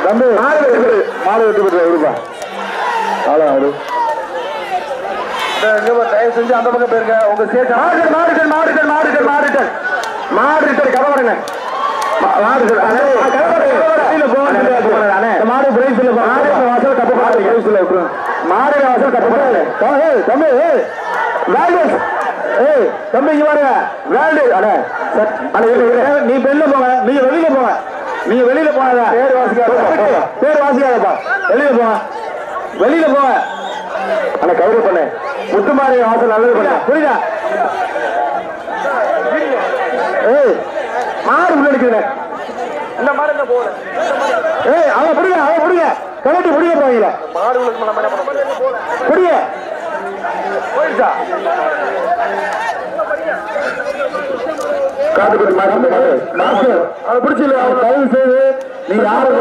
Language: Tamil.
தம்பி மாடு வெட்டி போட்டு விடுப்பா அவ்வளோ தயவு செஞ்சு அந்த பக்கம் போயிருங்க உங்க சேர்த்து மாடு கவலைங்க மாடு பிரைஸ்ல வாசல் கப்ப மாடு வாசல் கப்ப தம்பி தம்பி இங்க பாருங்க வேல்டு நீ வெளில போங்க நீங்க வெளியில போங்க நீங்க வெளியில போகாத பேர் வாசிக்காதப்பா வெளியில போங்க ஆனா கௌரவ பண்ணு முத்துமாரி வாசல் நல்லது பண்ண புரியுதா மாடு உள்ள எடுக்கிறேன் இந்த மாடு என்ன போகல அவன் புடிங்க கலட்டி புடிங்க போகல மாடு புடிங்க போயிடுச்சா காட்டுக்குட்டி மாடு பிடிச்சில்ல அவன் தயவு செய்து நீங்க யாரும்